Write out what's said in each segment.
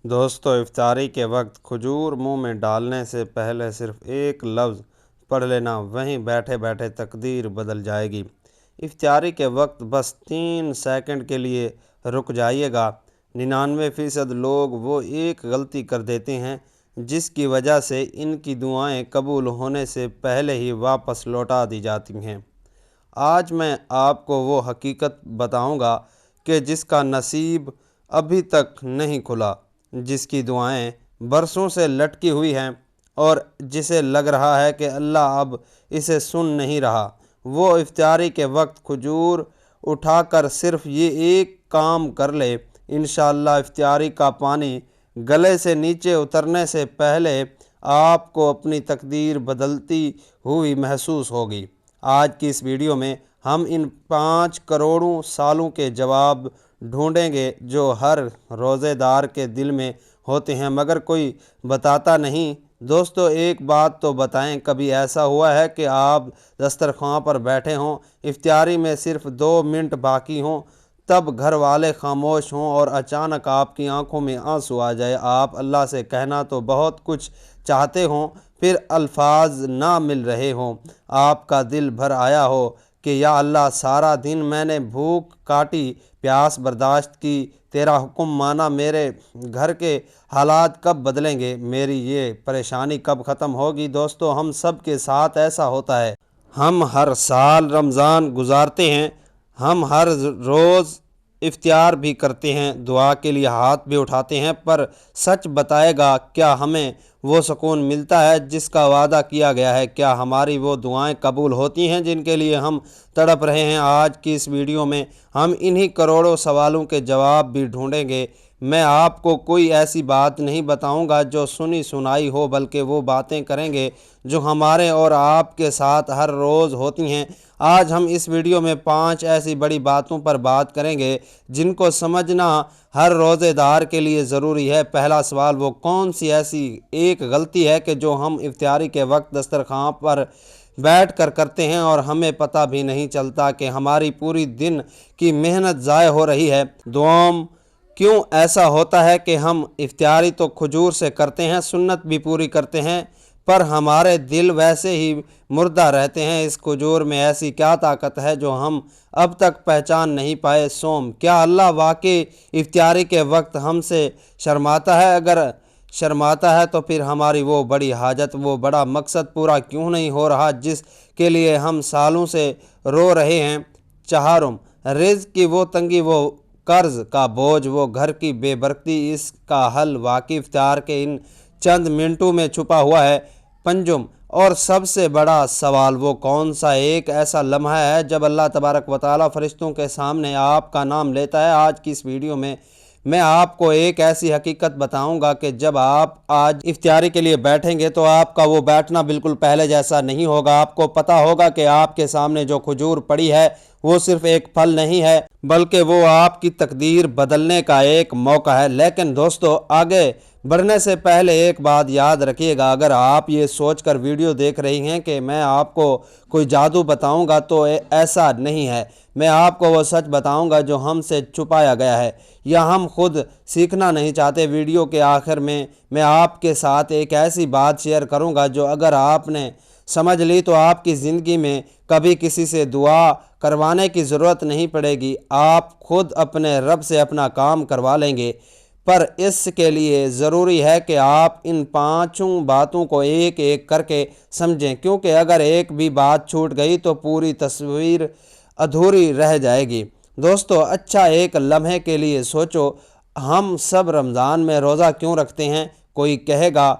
دوستو افطاری کے وقت کھجور منہ میں ڈالنے سے پہلے صرف ایک لفظ پڑھ لینا، وہیں بیٹھے بیٹھے تقدیر بدل جائے گی۔ افطاری کے وقت بس 3 سیکنڈ کے لیے رک جائیے گا۔ 99% لوگ وہ ایک غلطی کر دیتے ہیں جس کی وجہ سے ان کی دعائیں قبول ہونے سے پہلے ہی واپس لوٹا دی جاتی ہیں۔ آج میں آپ کو وہ حقیقت بتاؤں گا کہ جس کا نصیب ابھی تک نہیں کھلا، جس کی دعائیں برسوں سے لٹکی ہوئی ہیں اور جسے لگ رہا ہے کہ اللہ اب اسے سن نہیں رہا۔ وہ افطاری کے وقت کھجور اٹھا کر صرف یہ ایک کام کر لے، انشاءاللہ افطاری کا پانی گلے سے نیچے اترنے سے پہلے آپ کو اپنی تقدیر بدلتی ہوئی محسوس ہوگی۔ آج کی اس ویڈیو میں ہم ان 5 کروڑوں سوالوں کے جواب ڈھونڈیں گے جو ہر روزے دار کے دل میں ہوتے ہیں مگر کوئی بتاتا نہیں۔ دوستو ایک بات تو بتائیں، کبھی ایسا ہوا ہے کہ آپ دسترخوان پر بیٹھے ہوں، افطاری میں صرف 2 منٹ باقی ہوں، تب گھر والے خاموش ہوں اور اچانک آپ کی آنکھوں میں آنسو آ جائے؟ آپ اللہ سے کہنا تو بہت کچھ چاہتے ہوں، پھر الفاظ نہ مل رہے ہوں، آپ کا دل بھر آیا ہو کہ یا اللہ سارا دن میں نے بھوک کاٹی، پیاس برداشت کی، تیرا حکم مانا، میرے گھر کے حالات کب بدلیں گے، میری یہ پریشانی کب ختم ہوگی؟ دوستو ہم سب کے ساتھ ایسا ہوتا ہے۔ ہم ہر سال رمضان گزارتے ہیں، ہم ہر روز افطار بھی کرتے ہیں، دعا کے لیے ہاتھ بھی اٹھاتے ہیں، پر سچ بتائے گا کیا ہمیں وہ سکون ملتا ہے جس کا وعدہ کیا گیا ہے؟ کیا ہماری وہ دعائیں قبول ہوتی ہیں جن کے لیے ہم تڑپ رہے ہیں؟ آج کی اس ویڈیو میں ہم انہی کروڑوں سوالوں کے جواب بھی ڈھونڈیں گے۔ میں آپ کو کوئی ایسی بات نہیں بتاؤں گا جو سنی سنائی ہو، بلکہ وہ باتیں کریں گے جو ہمارے اور آپ کے ساتھ ہر روز ہوتی ہیں۔ آج ہم اس ویڈیو میں 5 ایسی بڑی باتوں پر بات کریں گے جن کو سمجھنا ہر روزے دار کے لیے ضروری ہے۔ پہلا سوال، وہ کون سی ایسی ایک غلطی ہے کہ جو ہم افطاری کے وقت دسترخوان پر بیٹھ کر کرتے ہیں اور ہمیں پتہ بھی نہیں چلتا کہ ہماری پوری دن کی محنت ضائع ہو رہی ہے؟ دوم، کیوں ایسا ہوتا ہے کہ ہم افطاری تو کھجور سے کرتے ہیں، سنت بھی پوری کرتے ہیں، پر ہمارے دل ویسے ہی مردہ رہتے ہیں؟ اس کھجور میں ایسی کیا طاقت ہے جو ہم اب تک پہچان نہیں پائے؟ سوم، کیا اللہ واقعی افطاری کے وقت ہم سے شرماتا ہے؟ اگر شرماتا ہے تو پھر ہماری وہ بڑی حاجت، وہ بڑا مقصد پورا کیوں نہیں ہو رہا جس کے لیے ہم سالوں سے رو رہے ہیں؟ چہارم، رزق کی وہ تنگی، وہ قرض کا بوجھ، وہ گھر کی بے برکتی، اس کا حل واقعی افطار کے ان چند منٹوں میں چھپا ہوا ہے؟ پنجم اور سب سے بڑا سوال، وہ کون سا ایک ایسا لمحہ ہے جب اللہ تبارک و تعالیٰ فرشتوں کے سامنے آپ کا نام لیتا ہے؟ آج کی اس ویڈیو میں آپ کو ایک ایسی حقیقت بتاؤں گا کہ جب آپ آج افطاری کے لیے بیٹھیں گے تو آپ کا وہ بیٹھنا بالکل پہلے جیسا نہیں ہوگا۔ آپ کو پتہ ہوگا کہ آپ کے سامنے جو کھجور پڑی ہے وہ صرف ایک پھل نہیں ہے بلکہ وہ آپ کی تقدیر بدلنے کا ایک موقع ہے۔ لیکن دوستو آگے بڑھنے سے پہلے ایک بات یاد رکھیے گا، اگر آپ یہ سوچ کر ویڈیو دیکھ رہی ہیں کہ میں آپ کو کوئی جادو بتاؤں گا تو ایسا نہیں ہے۔ میں آپ کو وہ سچ بتاؤں گا جو ہم سے چھپایا گیا ہے یا ہم خود سیکھنا نہیں چاہتے۔ ویڈیو کے آخر میں آپ کے ساتھ ایک ایسی بات شیئر کروں گا جو اگر آپ نے سمجھ لی تو آپ کی زندگی میں کبھی کسی سے دعا کروانے کی ضرورت نہیں پڑے گی، آپ خود اپنے رب سے اپنا کام کروا لیں گے۔ پر اس کے لیے ضروری ہے کہ آپ ان 5 باتوں کو ایک ایک کر کے سمجھیں، کیونکہ اگر ایک بھی بات چھوٹ گئی تو پوری تصویر ادھوری رہ جائے گی۔ دوستو اچھا ایک لمحے کے لیے سوچو، ہم سب رمضان میں روزہ کیوں رکھتے ہیں؟ کوئی کہے گا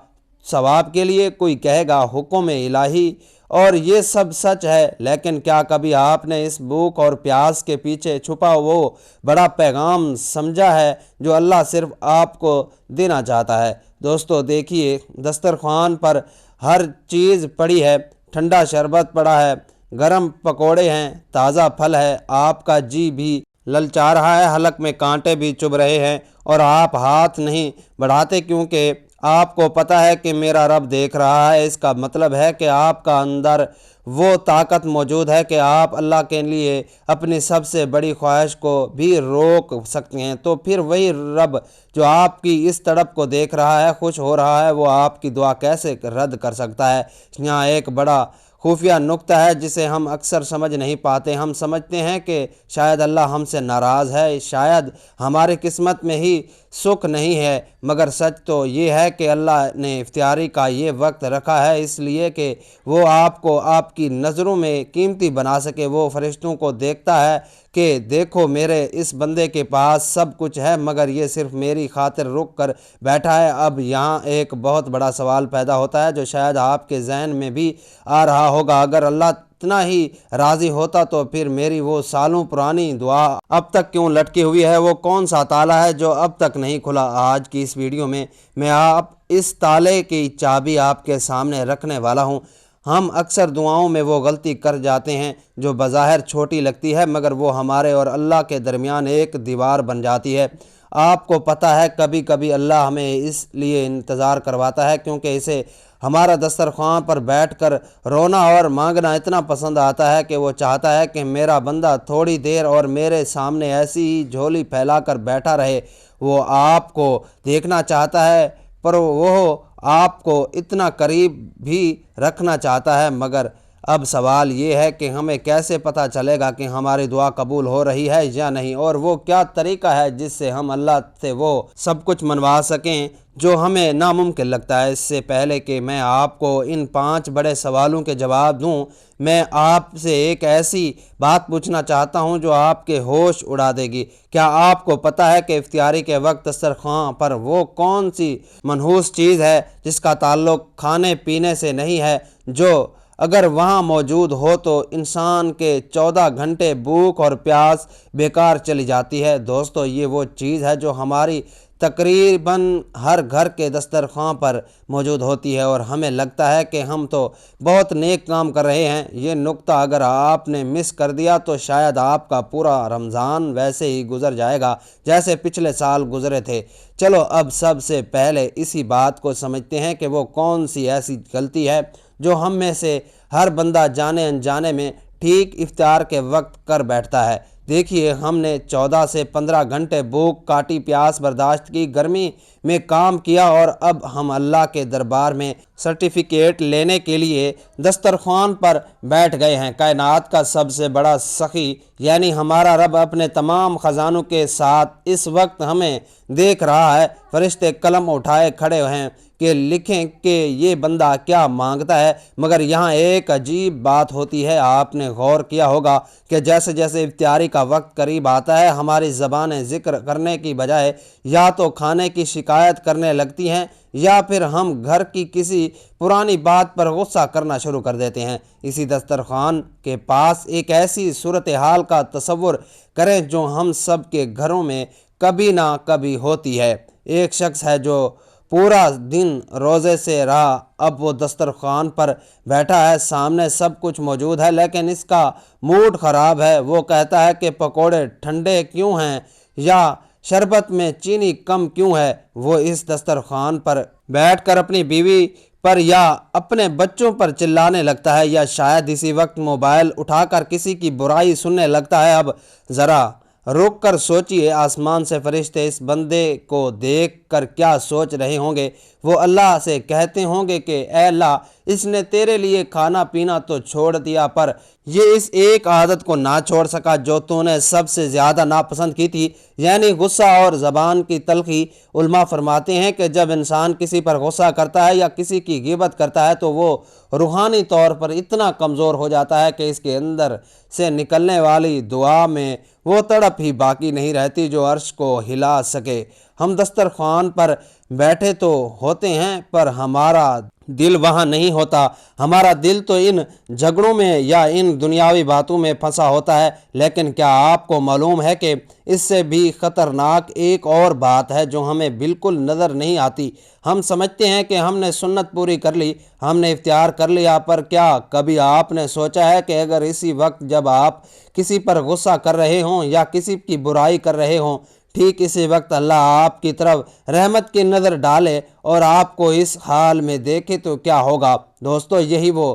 ثواب کے لیے، کوئی کہے گا حکم الہی، اور یہ سب سچ ہے، لیکن کیا کبھی آپ نے اس بھوک اور پیاس کے پیچھے چھپا وہ بڑا پیغام سمجھا ہے جو اللہ صرف آپ کو دینا چاہتا ہے؟ دوستو دیکھیے، دسترخوان پر ہر چیز پڑی ہے، ٹھنڈا شربت پڑا ہے، گرم پکوڑے ہیں، تازہ پھل ہے، آپ کا جی بھی للچا رہا ہے، حلق میں کانٹے بھی چبھ رہے ہیں اور آپ ہاتھ نہیں بڑھاتے کیونکہ آپ کو پتہ ہے کہ میرا رب دیکھ رہا ہے۔ اس کا مطلب ہے کہ آپ کا اندر وہ طاقت موجود ہے کہ آپ اللہ کے لیے اپنی سب سے بڑی خواہش کو بھی روک سکتے ہیں، تو پھر وہی رب جو آپ کی اس تڑپ کو دیکھ رہا ہے، خوش ہو رہا ہے، وہ آپ کی دعا کیسے رد کر سکتا ہے؟ یہاں ایک بڑا خفیہ نکتہ ہے جسے ہم اکثر سمجھ نہیں پاتے۔ ہم سمجھتے ہیں کہ شاید اللہ ہم سے ناراض ہے، شاید ہماری قسمت میں ہی سکھ نہیں ہے، مگر سچ تو یہ ہے کہ اللہ نے افطاری کا یہ وقت رکھا ہے اس لیے کہ وہ آپ کو آپ کی نظروں میں قیمتی بنا سکے۔ وہ فرشتوں کو دیکھتا ہے کہ دیکھو میرے اس بندے کے پاس سب کچھ ہے مگر یہ صرف میری خاطر رک کر بیٹھا ہے۔ اب یہاں ایک بہت بڑا سوال پیدا ہوتا ہے جو شاید آپ کے ذہن میں بھی آ رہا ہوگا، اگر اللہ اتنا ہی راضی ہوتا تو پھر میری وہ سالوں پرانی دعا اب تک کیوں لٹکی ہوئی ہے؟ وہ کون سا تالا ہے جو اب تک نہیں کھلا؟ آج کی اس ویڈیو میں آپ اس تالے کی چابی آپ کے سامنے رکھنے والا ہوں۔ ہم اکثر دعاؤں میں وہ غلطی کر جاتے ہیں جو بظاہر چھوٹی لگتی ہے مگر وہ ہمارے اور اللہ کے درمیان ایک دیوار بن جاتی ہے۔ آپ کو پتہ ہے کبھی کبھی اللہ ہمیں اس لیے انتظار کرواتا ہے کیونکہ اسے ہمارا دسترخوان پر بیٹھ کر رونا اور مانگنا اتنا پسند آتا ہے کہ وہ چاہتا ہے کہ میرا بندہ تھوڑی دیر اور میرے سامنے ایسی ہی جھولی پھیلا کر بیٹھا رہے۔ وہ آپ کو دیکھنا چاہتا ہے پر وہ آپ کو اتنا قریب بھی رکھنا چاہتا ہے، مگر اب سوال یہ ہے کہ ہمیں کیسے پتہ چلے گا کہ ہماری دعا قبول ہو رہی ہے یا نہیں، اور وہ کیا طریقہ ہے جس سے ہم اللہ سے وہ سب کچھ منوا سکیں جو ہمیں ناممکن لگتا ہے؟ اس سے پہلے کہ میں آپ کو ان 5 بڑے سوالوں کے جواب دوں، میں آپ سے ایک ایسی بات پوچھنا چاہتا ہوں جو آپ کے ہوش اڑا دے گی۔ کیا آپ کو پتہ ہے کہ افطاری کے وقت دسترخوان پر وہ کون سی منحوس چیز ہے جس کا تعلق کھانے پینے سے نہیں ہے، جو اگر وہاں موجود ہو تو انسان کے 14 گھنٹے بھوک اور پیاس بیکار چلی جاتی ہے؟ دوستو، یہ وہ چیز ہے جو ہماری تقریباً ہر گھر کے دسترخوان پر موجود ہوتی ہے اور ہمیں لگتا ہے کہ ہم تو بہت نیک کام کر رہے ہیں۔ یہ نکتہ اگر آپ نے مس کر دیا تو شاید آپ کا پورا رمضان ویسے ہی گزر جائے گا جیسے پچھلے سال گزرے تھے۔ چلو اب سب سے پہلے اسی بات کو سمجھتے ہیں کہ وہ کون سی ایسی غلطی ہے جو ہم میں سے ہر بندہ جانے انجانے میں ٹھیک افطار کے وقت کر بیٹھتا ہے۔ دیکھیے، ہم نے 14 سے 15 گھنٹے بھوک کاٹی، پیاس برداشت کی، گرمی میں کام کیا اور اب ہم اللہ کے دربار میں سرٹیفکیٹ لینے کے لیے دسترخوان پر بیٹھ گئے ہیں۔ کائنات کا سب سے بڑا سخی یعنی ہمارا رب اپنے تمام خزانوں کے ساتھ اس وقت ہمیں دیکھ رہا ہے۔ فرشتے قلم اٹھائے کھڑے ہیں کہ لکھیں کہ یہ بندہ کیا مانگتا ہے، مگر یہاں ایک عجیب بات ہوتی ہے۔ آپ نے غور کیا ہوگا کہ جیسے جیسے افطاری کا وقت قریب آتا ہے ہماری زبانیں ذکر کرنے کی بجائے یا تو کھانے کی شکایت کرنے لگتی ہیں یا پھر ہم گھر کی کسی پرانی بات پر غصہ کرنا شروع کر دیتے ہیں۔ اسی دسترخوان کے پاس ایک ایسی صورتحال کا تصور کریں جو ہم سب کے گھروں میں کبھی نہ کبھی ہوتی ہے۔ ایک شخص ہے جو پورا دن روزے سے رہا، اب وہ دسترخوان پر بیٹھا ہے، سامنے سب کچھ موجود ہے لیکن اس کا موڈ خراب ہے۔ وہ کہتا ہے کہ پکوڑے ٹھنڈے کیوں ہیں یا شربت میں چینی کم کیوں ہے۔ وہ اس دسترخوان پر بیٹھ کر اپنی بیوی پر یا اپنے بچوں پر چلانے لگتا ہے یا شاید اسی وقت موبائل اٹھا کر کسی کی برائی سننے لگتا ہے۔ اب ذرا رک کر سوچئے، آسمان سے فرشتے اس بندے کو دیکھ کر کیا سوچ رہے ہوں گے؟ وہ اللہ سے کہتے ہوں گے کہ اے اللہ، اس نے تیرے لیے کھانا پینا تو چھوڑ دیا پر یہ اس ایک عادت کو نہ چھوڑ سکا جو تو نے سب سے زیادہ ناپسند کی تھی، یعنی غصہ اور زبان کی تلخی۔ علماء فرماتے ہیں کہ جب انسان کسی پر غصہ کرتا ہے یا کسی کی غیبت کرتا ہے تو وہ روحانی طور پر اتنا کمزور ہو جاتا ہے کہ اس کے اندر سے نکلنے والی دعا میں وہ تڑپ ہی باقی نہیں رہتی جو عرش کو ہلا سکے۔ ہم دسترخوان پر بیٹھے تو ہوتے ہیں پر ہمارا دل وہاں نہیں ہوتا۔ ہمارا دل تو ان جھگڑوں میں یا ان دنیاوی باتوں میں پھنسا ہوتا ہے۔ لیکن کیا آپ کو معلوم ہے کہ اس سے بھی خطرناک ایک اور بات ہے جو ہمیں بالکل نظر نہیں آتی؟ ہم سمجھتے ہیں کہ ہم نے سنت پوری کر لی، ہم نے افطار کر لیا، پر کیا کبھی آپ نے سوچا ہے کہ اگر اسی وقت جب آپ کسی پر غصہ کر رہے ہوں یا کسی کی برائی کر رہے ہوں، ٹھیک اسی وقت اللہ آپ کی طرف رحمت کی نظر ڈالے اور آپ کو اس حال میں دیکھے تو کیا ہوگا؟ دوستو، یہی وہ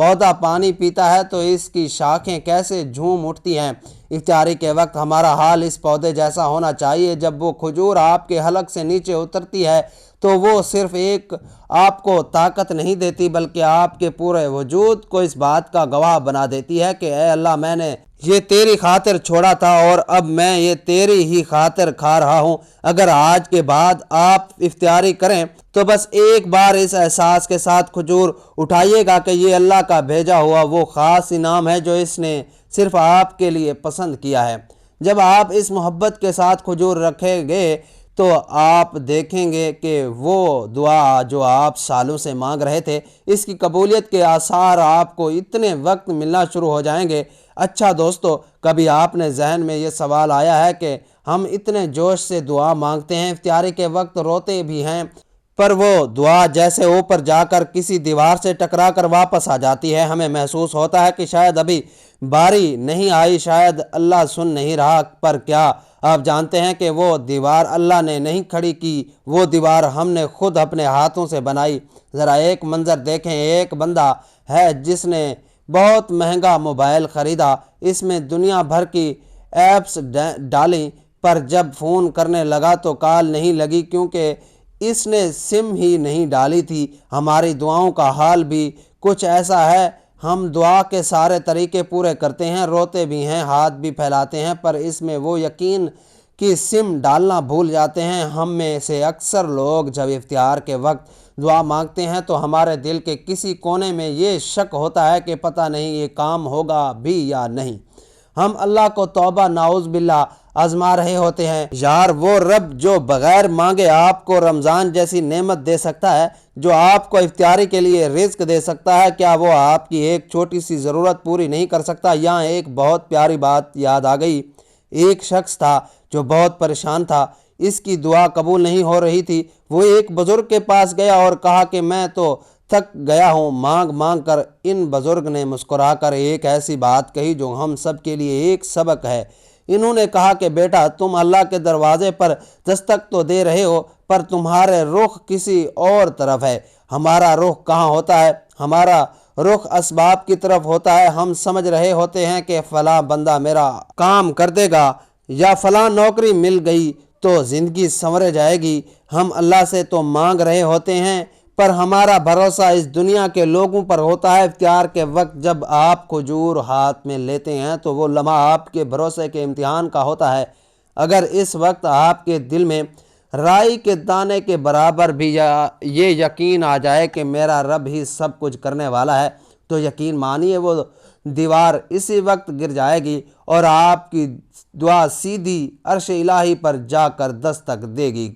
پودا پانی پیتا ہے تو اس کی شاخیں کیسے جھوم اٹھتی ہیں۔ افطاری کے وقت ہمارا حال اس پودے جیسا ہونا چاہیے۔ جب وہ کھجور آپ کے حلق سے نیچے اترتی ہے تو وہ صرف ایک آپ کو طاقت نہیں دیتی بلکہ آپ کے پورے وجود کو اس بات کا گواہ بنا دیتی ہے کہ اے اللہ، میں نے یہ تیری خاطر چھوڑا تھا اور اب میں یہ تیری ہی خاطر کھا رہا ہوں۔ اگر آج کے بعد آپ افطاری کریں تو بس ایک بار اس احساس کے ساتھ کھجور اٹھائیے گا کہ یہ اللہ کا بھیجا ہوا وہ خاص انعام ہے جو اس نے صرف آپ کے لیے پسند کیا ہے۔ جب آپ اس محبت کے ساتھ کھجور رکھیں گے تو آپ دیکھیں گے کہ وہ دعا جو آپ سالوں سے مانگ رہے تھے، اس کی قبولیت کے آثار آپ کو اتنے وقت ملنا شروع ہو جائیں گے۔ اچھا دوستو، کبھی آپ نے ذہن میں یہ سوال آیا ہے کہ ہم اتنے جوش سے دعا مانگتے ہیں، افطاری کے وقت روتے بھی ہیں، پر وہ دعا جیسے اوپر جا کر کسی دیوار سے ٹکرا کر واپس آ جاتی ہے۔ ہمیں محسوس ہوتا ہے کہ شاید ابھی باری نہیں آئی، شاید اللہ سن نہیں رہا، پر کیا آپ جانتے ہیں کہ وہ دیوار اللہ نے نہیں کھڑی کی، وہ دیوار ہم نے خود اپنے ہاتھوں سے بنائی۔ ذرا ایک منظر دیکھیں، ایک بندہ ہے جس نے بہت مہنگا موبائل خریدا، اس میں دنیا بھر کی ایپس ڈالیں، پر جب فون کرنے لگا تو کال نہیں لگی کیونکہ اس نے سم ہی نہیں ڈالی تھی۔ ہماری دعاؤں کا حال بھی کچھ ایسا ہے۔ ہم دعا کے سارے طریقے پورے کرتے ہیں، روتے بھی ہیں، ہاتھ بھی پھیلاتے ہیں، پر اس میں وہ یقین کی سم ڈالنا بھول جاتے ہیں۔ ہم میں سے اکثر لوگ جب افطار کے وقت دعا مانگتے ہیں تو ہمارے دل کے کسی کونے میں یہ شک ہوتا ہے کہ پتہ نہیں یہ کام ہوگا بھی یا نہیں۔ ہم اللہ کو توبہ نعوذ باللہ آزما رہے ہوتے ہیں۔ یار، وہ رب جو بغیر مانگے آپ کو رمضان جیسی نعمت دے سکتا ہے، جو آپ کو افطاری کے لیے رزق دے سکتا ہے، کیا وہ آپ کی ایک چھوٹی سی ضرورت پوری نہیں کر سکتا؟ یہاں ایک بہت پیاری بات یاد آ گئی۔ ایک شخص تھا جو بہت پریشان تھا، اس کی دعا قبول نہیں ہو رہی تھی۔ وہ ایک بزرگ کے پاس گیا اور کہا کہ میں تو تھک گیا ہوں مانگ مانگ کر۔ ان بزرگ نے مسکرا کر ایک ایسی بات کہی جو ہم سب کے لیے ایک سبق ہے۔ انہوں نے کہا کہ بیٹا، تم اللہ کے دروازے پر دستک تو دے رہے ہو، پر تمہارے رخ کسی اور طرف ہے۔ ہمارا رخ کہاں ہوتا ہے؟ ہمارا رخ اسباب کی طرف ہوتا ہے۔ ہم سمجھ رہے ہوتے ہیں کہ فلاں بندہ میرا کام کر دے گا یا فلاں نوکری مل گئی تو زندگی سنور جائے گی۔ ہم اللہ سے تو مانگ رہے ہوتے ہیں، پر ہمارا بھروسہ اس دنیا کے لوگوں پر ہوتا ہے۔ افطار کے وقت جب آپ کھجور ہاتھ میں لیتے ہیں تو وہ لمحہ آپ کے بھروسے کے امتحان کا ہوتا ہے۔ اگر اس وقت آپ کے دل میں رائی کے دانے کے برابر بھی یہ یقین آ جائے کہ میرا رب ہی سب کچھ کرنے والا ہے، تو یقین مانیے وہ دیوار اسی وقت گر جائے گی اور آپ کی دعا سیدھی عرش الہی پر جا کر دستک دے گی۔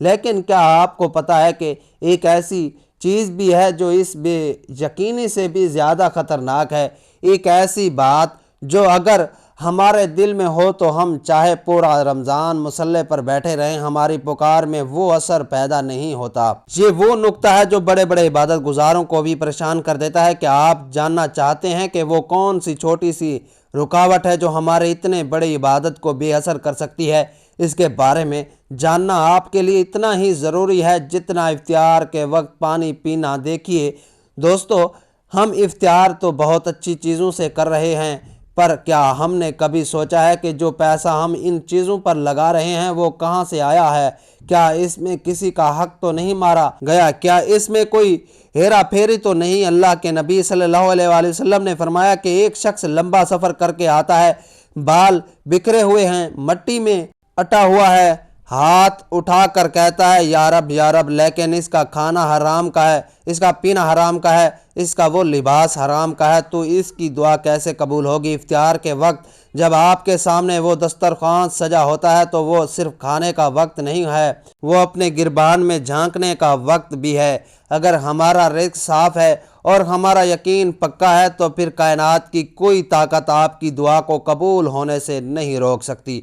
لیکن کیا آپ کو پتہ ہے کہ ایک ایسی چیز بھی ہے جو اس بے یقینی سے بھی زیادہ خطرناک ہے؟ ایک ایسی بات جو اگر ہمارے دل میں ہو تو ہم چاہے پورا رمضان مصلی پر بیٹھے رہیں، ہماری پکار میں وہ اثر پیدا نہیں ہوتا۔ یہ وہ نقطہ ہے جو بڑے بڑے عبادت گزاروں کو بھی پریشان کر دیتا ہے۔ کیا آپ جاننا چاہتے ہیں کہ وہ کون سی چھوٹی سی رکاوٹ ہے جو ہمارے اتنے بڑے عبادت کو بے اثر کر سکتی ہے؟ اس کے بارے میں جاننا آپ کے لیے اتنا ہی ضروری ہے جتنا افطار کے وقت پانی پینا۔ دیکھیے دوستو، ہم افطار تو بہت اچھی چیزوں سے کر رہے ہیں، پر کیا ہم نے کبھی سوچا ہے کہ جو پیسہ ہم ان چیزوں پر لگا رہے ہیں وہ کہاں سے آیا ہے؟ کیا اس میں کسی کا حق تو نہیں مارا گیا؟ کیا اس میں کوئی ہیرا پھیری تو نہیں؟ اللہ کے نبی صلی اللہ علیہ وآلہ وسلم نے فرمایا کہ ایک شخص لمبا سفر کر کے آتا ہے، بال بکھرے ہوئے ہیں، مٹی میں اٹا ہوا ہے، ہاتھ اٹھا کر کہتا ہے یا رب یا رب، لیکن اس کا کھانا حرام کا ہے، اس کا پینا حرام کا ہے، اس کا وہ لباس حرام کا ہے، تو اس کی دعا کیسے قبول ہوگی؟ افطار کے وقت جب آپ کے سامنے وہ دسترخوان سجا ہوتا ہے تو وہ صرف کھانے کا وقت نہیں ہے، وہ اپنے گربان میں جھانکنے کا وقت بھی ہے۔ اگر ہمارا رزق صاف ہے اور ہمارا یقین پکا ہے تو پھر کائنات کی کوئی طاقت آپ کی دعا کو قبول ہونے سے نہیں روک سکتی۔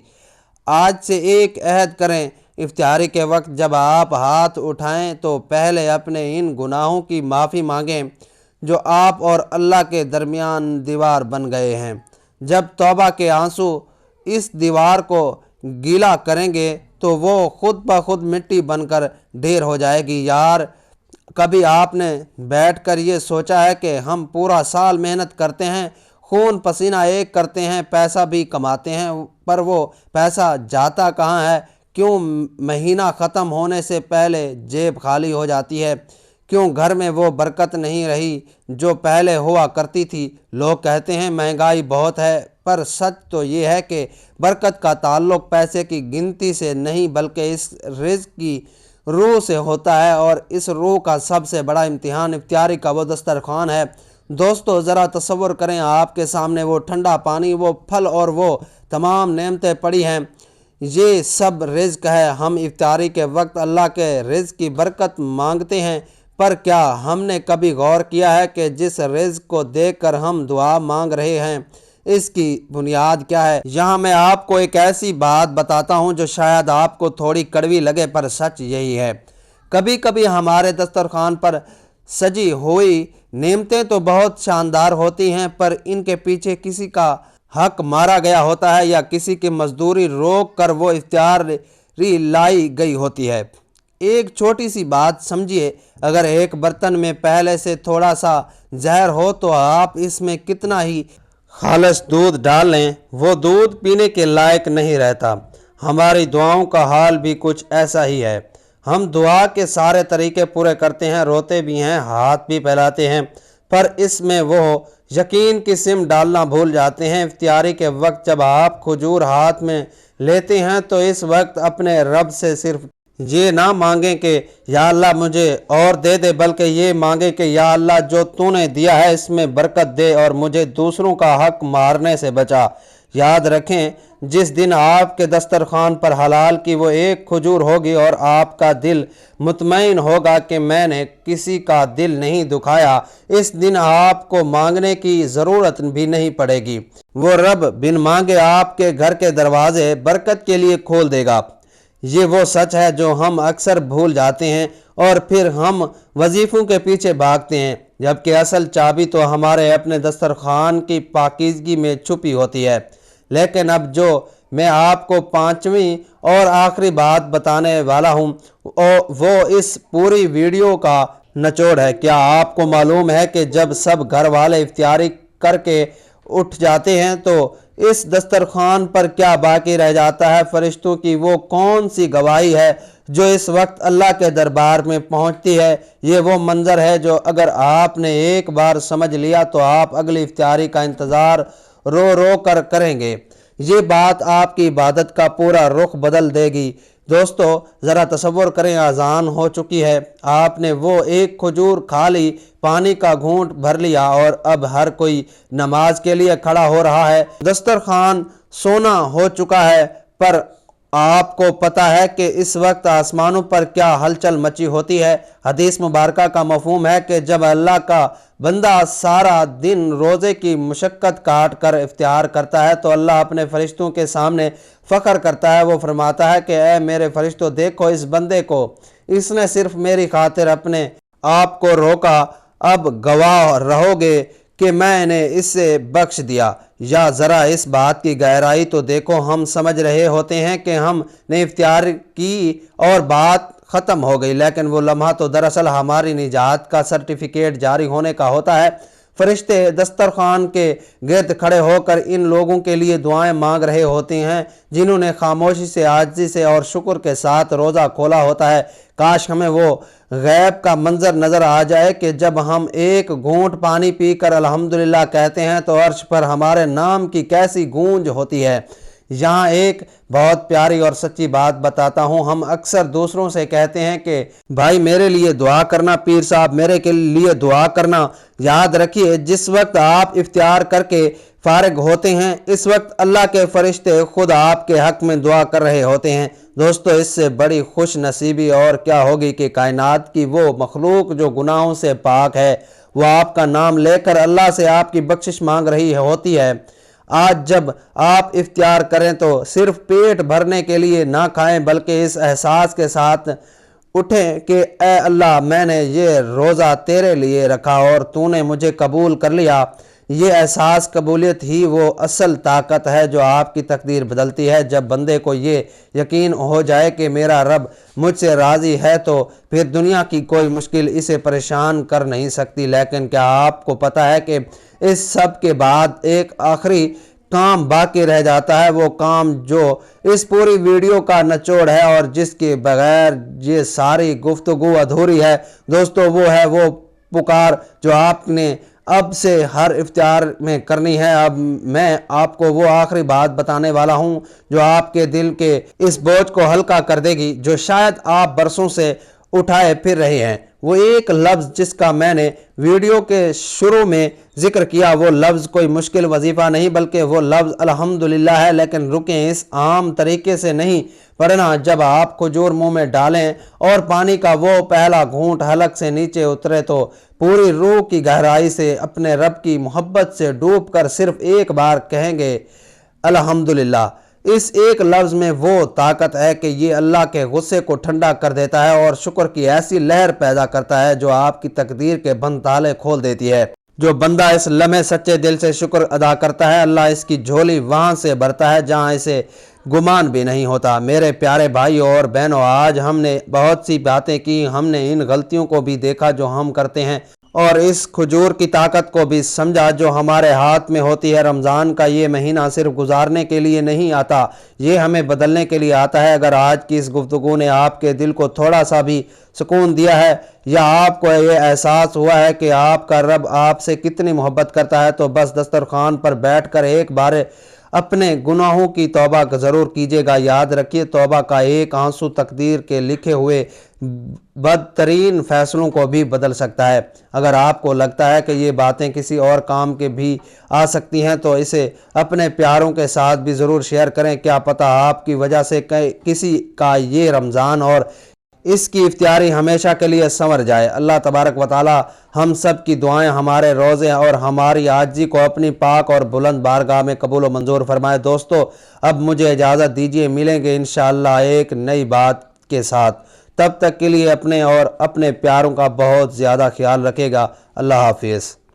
آج سے ایک عہد کریں، افطاری کے وقت جب آپ ہاتھ اٹھائیں تو پہلے اپنے ان گناہوں کی معافی مانگیں جو آپ اور اللہ کے درمیان دیوار بن گئے ہیں۔ جب توبہ کے آنسو اس دیوار کو گیلا کریں گے تو وہ خود بخود مٹی بن کر ڈھیر ہو جائے گی۔ یار، کبھی آپ نے بیٹھ کر یہ سوچا ہے کہ ہم پورا سال محنت کرتے ہیں، خون پسینہ ایک کرتے ہیں، پیسہ بھی کماتے ہیں، پر وہ پیسہ جاتا کہاں ہے؟ کیوں مہینہ ختم ہونے سے پہلے جیب خالی ہو جاتی ہے؟ کیوں گھر میں وہ برکت نہیں رہی جو پہلے ہوا کرتی تھی؟ لوگ کہتے ہیں مہنگائی بہت ہے، پر سچ تو یہ ہے کہ برکت کا تعلق پیسے کی گنتی سے نہیں بلکہ اس رزق کی روح سے ہوتا ہے، اور اس روح کا سب سے بڑا امتحان افطاری کا وہ دسترخوان ہے۔ دوستو، ذرا تصور کریں آپ کے سامنے وہ ٹھنڈا پانی، وہ پھل اور وہ تمام نعمتیں پڑی ہیں۔ یہ سب رزق ہے۔ ہم افطاری کے وقت اللہ کے رزق کی برکت مانگتے ہیں، پر کیا ہم نے کبھی غور کیا ہے کہ جس رزق کو دیکھ کر ہم دعا مانگ رہے ہیں اس کی بنیاد کیا ہے؟ یہاں میں آپ کو ایک ایسی بات بتاتا ہوں جو شاید آپ کو تھوڑی کڑوی لگے، پر سچ یہی ہے۔ کبھی کبھی ہمارے دسترخوان پر سجی ہوئی نعمتیں تو بہت شاندار ہوتی ہیں، پر ان کے پیچھے کسی کا حق مارا گیا ہوتا ہے یا کسی کی مزدوری روک کر وہ افطاری لائی گئی ہوتی ہے۔ ایک چھوٹی سی بات سمجھیے، اگر ایک برتن میں پہلے سے تھوڑا سا زہر ہو تو آپ اس میں کتنا ہی خالص دودھ ڈال لیں، وہ دودھ پینے کے لائق نہیں رہتا۔ ہماری دعاؤں کا حال بھی کچھ ایسا ہی ہے۔ ہم دعا کے سارے طریقے پورے کرتے ہیں، روتے بھی ہیں، ہاتھ بھی پھیلاتے ہیں، پر اس میں وہ یقین کی سم ڈالنا بھول جاتے ہیں۔ افطاری کے وقت جب آپ کھجور ہاتھ میں لیتے ہیں تو اس وقت اپنے رب سے صرف یہ نہ مانگیں کہ یا اللہ مجھے اور دے دے، بلکہ یہ مانگیں کہ یا اللہ جو تو نے دیا ہے اس میں برکت دے اور مجھے دوسروں کا حق مارنے سے بچا۔ یاد رکھیں، جس دن آپ کے دسترخوان پر حلال کی وہ ایک کھجور ہوگی اور آپ کا دل مطمئن ہوگا کہ میں نے کسی کا دل نہیں دکھایا، اس دن آپ کو مانگنے کی ضرورت بھی نہیں پڑے گی۔ وہ رب بن مانگے آپ کے گھر کے دروازے برکت کے لیے کھول دے گا۔ یہ وہ سچ ہے جو ہم اکثر بھول جاتے ہیں، اور پھر ہم وظیفوں کے پیچھے بھاگتے ہیں، جبکہ اصل چابی تو ہمارے اپنے دسترخوان کی پاکیزگی میں چھپی ہوتی ہے۔ لیکن اب جو میں آپ کو پانچویں اور آخری بات بتانے والا ہوں وہ اس پوری ویڈیو کا نچوڑ ہے۔ کیا آپ کو معلوم ہے کہ جب سب گھر والے افطاری کر کے اٹھ جاتے ہیں تو اس دسترخوان پر کیا باقی رہ جاتا ہے؟ فرشتوں کی وہ کون سی گواہی ہے جو اس وقت اللہ کے دربار میں پہنچتی ہے؟ یہ وہ منظر ہے جو اگر آپ نے ایک بار سمجھ لیا تو آپ اگلی افطاری کا انتظار رو رو کر کریں گے۔ یہ بات آپ کی عبادت کا پورا رخ بدل دے گی۔ دوستو، ذرا تصور کریں، اذان ہو چکی ہے، آپ نے وہ ایک کھجور کھا لی، پانی کا گھونٹ بھر لیا اور اب ہر کوئی نماز کے لیے کھڑا ہو رہا ہے۔ دسترخوان سونا ہو چکا ہے، پر آپ کو پتہ ہے کہ اس وقت آسمانوں پر کیا ہلچل مچی ہوتی ہے؟ حدیث مبارکہ کا مفہوم ہے کہ جب اللہ کا بندہ سارا دن روزے کی مشقت کاٹ کر افطار کرتا ہے تو اللہ اپنے فرشتوں کے سامنے فخر کرتا ہے۔ وہ فرماتا ہے کہ اے میرے فرشتوں، دیکھو اس بندے کو، اس نے صرف میری خاطر اپنے آپ کو روکا، اب گواہ رہو گے کہ میں نے اسے بخش دیا۔ یا ذرا اس بات کی گہرائی تو دیکھو، ہم سمجھ رہے ہوتے ہیں کہ ہم نے افطار کی اور بات ختم ہو گئی، لیکن وہ لمحہ تو دراصل ہماری نجات کا سرٹیفکیٹ جاری ہونے کا ہوتا ہے۔ فرشتے دسترخوان کے گرد کھڑے ہو کر ان لوگوں کے لیے دعائیں مانگ رہے ہوتے ہیں جنہوں نے خاموشی سے، عاجزی سے اور شکر کے ساتھ روزہ کھولا ہوتا ہے۔ کاش ہمیں وہ غیب کا منظر نظر آ جائے کہ جب ہم ایک گھونٹ پانی پی کر الحمدللہ کہتے ہیں تو عرش پر ہمارے نام کی کیسی گونج ہوتی ہے۔ یہاں ایک بہت پیاری اور سچی بات بتاتا ہوں۔ ہم اکثر دوسروں سے کہتے ہیں کہ بھائی میرے لیے دعا کرنا، پیر صاحب میرے کے لیے دعا کرنا۔ یاد رکھیے، جس وقت آپ افطار کر کے فارغ ہوتے ہیں اس وقت اللہ کے فرشتے خود آپ کے حق میں دعا کر رہے ہوتے ہیں۔ دوستو، اس سے بڑی خوش نصیبی اور کیا ہوگی کہ کائنات کی وہ مخلوق جو گناہوں سے پاک ہے وہ آپ کا نام لے کر اللہ سے آپ کی بخشش مانگ رہی ہوتی ہے۔ آج جب آپ افطار کریں تو صرف پیٹ بھرنے کے لیے نہ کھائیں، بلکہ اس احساس کے ساتھ اٹھیں کہ اے اللہ، میں نے یہ روزہ تیرے لیے رکھا اور تو نے مجھے قبول کر لیا۔ یہ احساس قبولیت ہی وہ اصل طاقت ہے جو آپ کی تقدیر بدلتی ہے۔ جب بندے کو یہ یقین ہو جائے کہ میرا رب مجھ سے راضی ہے تو پھر دنیا کی کوئی مشکل اسے پریشان کر نہیں سکتی۔ لیکن کیا آپ کو پتہ ہے کہ اس سب کے بعد ایک آخری کام باقی رہ جاتا ہے، وہ کام جو اس پوری ویڈیو کا نچوڑ ہے اور جس کے بغیر یہ ساری گفتگو ادھوری ہے دوستو، وہ ہے وہ پکار جو آپ نے اب سے ہر افطار میں کرنی ہے۔ اب میں آپ کو وہ آخری بات بتانے والا ہوں جو آپ کے دل کے اس بوجھ کو ہلکا کر دے گی جو شاید آپ برسوں سے اٹھائے پھر رہے ہیں۔ وہ ایک لفظ جس کا میں نے ویڈیو کے شروع میں ذکر کیا، وہ لفظ کوئی مشکل وظیفہ نہیں بلکہ وہ لفظ الحمدللہ ہے۔ لیکن رکیں، اس عام طریقے سے نہیں پڑھنا۔ جب آپ کھجور منہ میں ڈالیں اور پانی کا وہ پہلا گھونٹ حلق سے نیچے اترے تو پوری روح کی گہرائی سے اپنے رب کی محبت سے ڈوب کر صرف ایک بار کہیں گے الحمدللہ۔ اس ایک لفظ میں وہ طاقت ہے کہ یہ اللہ کے غصے کو ٹھنڈا کر دیتا ہے اور شکر کی ایسی لہر پیدا کرتا ہے جو آپ کی تقدیر کے بند تالے کھول دیتی ہے۔ جو بندہ اس لمحے سچے دل سے شکر ادا کرتا ہے، اللہ اس کی جھولی وہاں سے بھرتا ہے جہاں اسے گمان بھی نہیں ہوتا۔ میرے پیارے بھائی اور بہنوں، آج ہم نے بہت سی باتیں کی، ہم نے ان غلطیوں کو بھی دیکھا جو ہم کرتے ہیں اور اس کھجور کی طاقت کو بھی سمجھا جو ہمارے ہاتھ میں ہوتی ہے۔ رمضان کا یہ مہینہ صرف گزارنے کے لیے نہیں آتا، یہ ہمیں بدلنے کے لیے آتا ہے۔ اگر آج کی اس گفتگو نے آپ کے دل کو تھوڑا سا بھی سکون دیا ہے یا آپ کو یہ احساس ہوا ہے کہ آپ کا رب آپ سے کتنی محبت کرتا ہے تو بس دسترخوان پر بیٹھ کر ایک بار اپنے گناہوں کی توبہ ضرور کیجیے گا۔ یاد رکھیے، توبہ کا ایک آنسو تقدیر کے لکھے ہوئے بدترین فیصلوں کو بھی بدل سکتا ہے۔ اگر آپ کو لگتا ہے کہ یہ باتیں کسی اور کام کے بھی آ سکتی ہیں تو اسے اپنے پیاروں کے ساتھ بھی ضرور شیئر کریں۔ کیا پتہ آپ کی وجہ سے کسی کا یہ رمضان اور اس کی افطاری ہمیشہ کے لیے سنور جائے۔ اللہ تبارک و تعالی ہم سب کی دعائیں، ہمارے روزے اور ہماری عاجزی کو اپنی پاک اور بلند بارگاہ میں قبول و منظور فرمائے۔ دوستو، اب مجھے اجازت دیجیے، ملیں گے انشاءاللہ ایک نئی بات کے ساتھ۔ تب تک کے لیے اپنے اور اپنے پیاروں کا بہت زیادہ خیال رکھے گا۔ اللہ حافظ۔